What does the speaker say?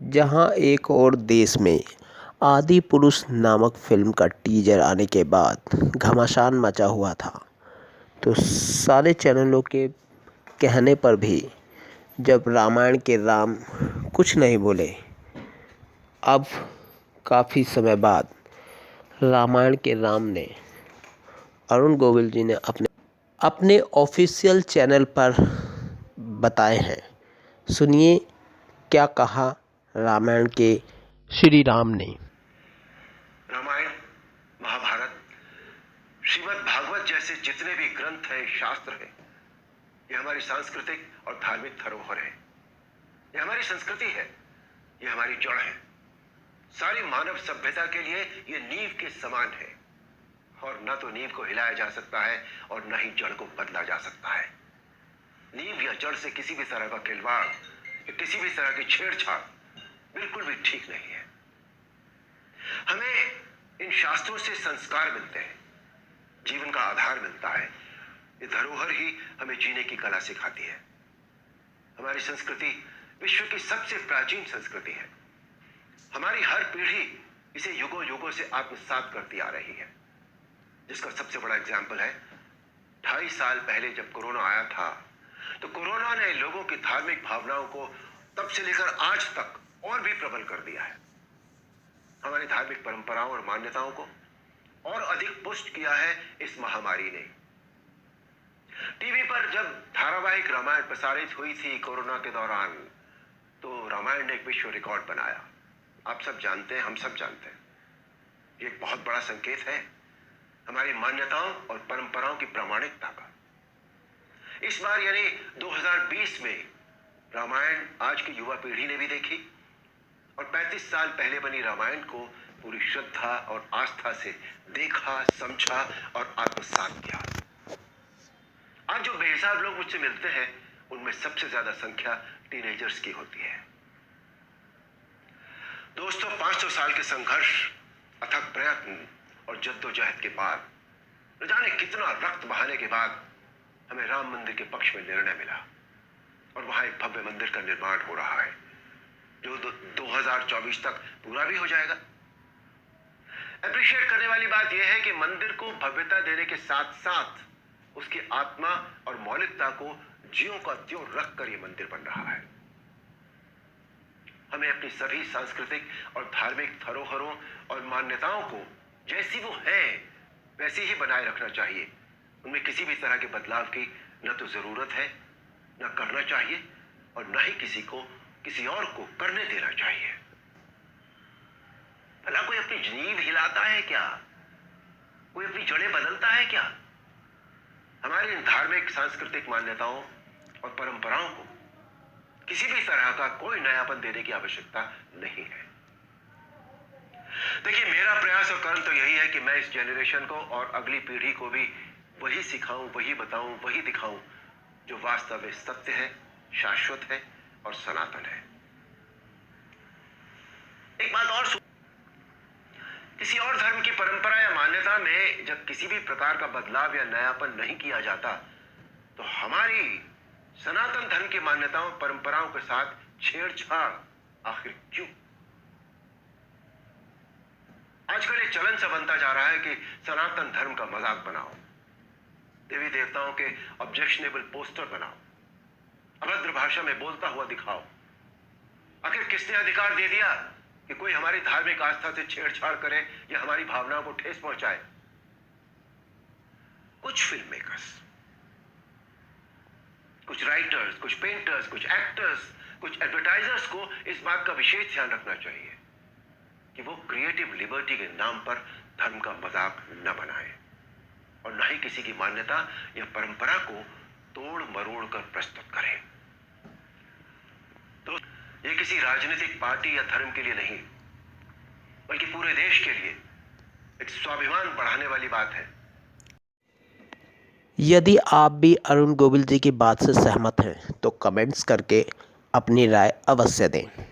जहां एक और देश में आदिपुरुष नामक फिल्म का टीजर आने के बाद घमासान मचा हुआ था, तो सारे चैनलों के कहने पर भी जब रामायण के राम कुछ नहीं बोले, अब काफ़ी समय बाद रामायण के राम ने अरुण गोविल जी ने अपने ऑफिशियल चैनल पर बताए हैं। सुनिए क्या कहा रामायण के श्री राम ने। रामायण, महाभारत, श्रीमद् भागवत जैसे जितने भी ग्रंथ हैं, शास्त्र हैं, ये हमारी सांस्कृतिक और धार्मिक धरोहर है। ये हमारी संस्कृति है, ये हमारी जड़ है। सारी मानव सभ्यता के लिए ये नींव के समान है, और न तो नींव को हिलाया जा सकता है और न ही जड़ को बदला जा सकता है। नींव या जड़ से किसी भी तरह का खिलवाड़ या किसी भी तरह की छेड़छाड़ बिल्कुल भी ठीक नहीं है। हमें इन शास्त्रों से संस्कार मिलते हैं, जीवन का आधार मिलता है। ये धरोहर ही हमें जीने की कला सिखाती है। हमारी संस्कृति विश्व की सबसे प्राचीन संस्कृति है। हमारी हर पीढ़ी इसे युगों युगों से आत्मसात करती आ रही है, जिसका सबसे बड़ा एग्जाम्पल है 2.5 साल पहले जब कोरोना आया था, तो कोरोना ने लोगों की धार्मिक भावनाओं को तब से लेकर आज तक और भी प्रबल कर दिया है। हमारी धार्मिक परंपराओं और मान्यताओं को और अधिक पुष्ट किया है इस महामारी ने। टीवी पर जब धारावाहिक रामायण प्रसारित हुई थी कोरोना के दौरान, तो रामायण ने एक विश्व रिकॉर्ड बनाया। आप सब जानते हैं, हम सब जानते हैं, ये एक बहुत बड़ा संकेत है हमारी मान्यताओं और परंपराओं की प्रामाणिकता का। इस बार यानी 2020 में रामायण आज की युवा पीढ़ी ने भी देखी, और 35 साल पहले बनी रामायण को पूरी श्रद्धा और आस्था से देखा, समझा और आत्मसात किया। आज जो बेहिसाब लोग मुझसे मिलते हैं, उनमें सबसे ज्यादा संख्या टीनेजर्स की होती है। दोस्तों, 500 साल के संघर्ष, अथक प्रयत्न और जद्दोजहद के बाद, न जाने कितना रक्त बहाने के बाद हमें राम मंदिर के पक्ष में निर्णय मिला, और वहां एक भव्य मंदिर का निर्माण हो रहा है जो 2024 तक पूरा भी हो जाएगा। अप्रिशिएट करने वाली बात यह है कि मंदिर को भव्यता देने के साथ साथ उसकी आत्मा और मौलिकता को ज्यों का त्यों रखकर यह मंदिर बन रहा है। हमें अपनी सभी सांस्कृतिक और धार्मिक धरोहरों और मान्यताओं को जैसी वो है वैसी ही बनाए रखना चाहिए। उनमें किसी भी तरह के बदलाव की न तो जरूरत है, न करना चाहिए, और न ही किसी और को करने देना चाहिए। भला कोई अपनी नींव हिलाता है क्या? कोई अपनी जड़ें बदलता है क्या? हमारी इन धार्मिक सांस्कृतिक मान्यताओं और परंपराओं को किसी भी तरह का कोई नयापन देने की आवश्यकता नहीं है। देखिए, मेरा प्रयास और कर्म तो यही है कि मैं इस जनरेशन को और अगली पीढ़ी को भी वही सिखाऊं, वही बताऊं, वही दिखाऊं जो वास्तव में सत्य है, शाश्वत है और सनातन है। एक बात और किसी और धर्म की परंपरा या मान्यता में जब किसी भी प्रकार का बदलाव या नयापन नहीं किया जाता, तो हमारी सनातन धर्म की मान्यताओं परंपराओं के साथ छेड़छाड़ आखिर क्यों? आजकल एक चलन सा बनता जा रहा है कि सनातन धर्म का मजाक बनाओ, देवी देवताओं के ऑब्जेक्शनेबल पोस्टर बनाओ, अभद्र भाषा में बोलता हुआ दिखाओ। आखिर किसने अधिकार दे दिया कि कोई हमारी धार्मिक आस्था से छेड़छाड़ करे या हमारी भावनाओं को ठेस पहुंचाए? कुछ फिल्म मेकर्स, कुछ राइटर्स, कुछ पेंटर्स, कुछ एक्टर्स, कुछ एडवर्टाइजर्स को इस बात का विशेष ध्यान रखना चाहिए कि वो क्रिएटिव लिबर्टी के नाम पर धर्म का मजाक न बनाए, और न ही किसी की मान्यता या परंपरा को तोड़ मरोड़ कर प्रस्तुत करें। तो ये किसी राजनीतिक पार्टी या धर्म के लिए नहीं, बल्कि पूरे देश के लिए एक स्वाभिमान बढ़ाने वाली बात है। यदि आप भी अरुण गोविल जी की बात से सहमत हैं तो कमेंट्स करके अपनी राय अवश्य दें।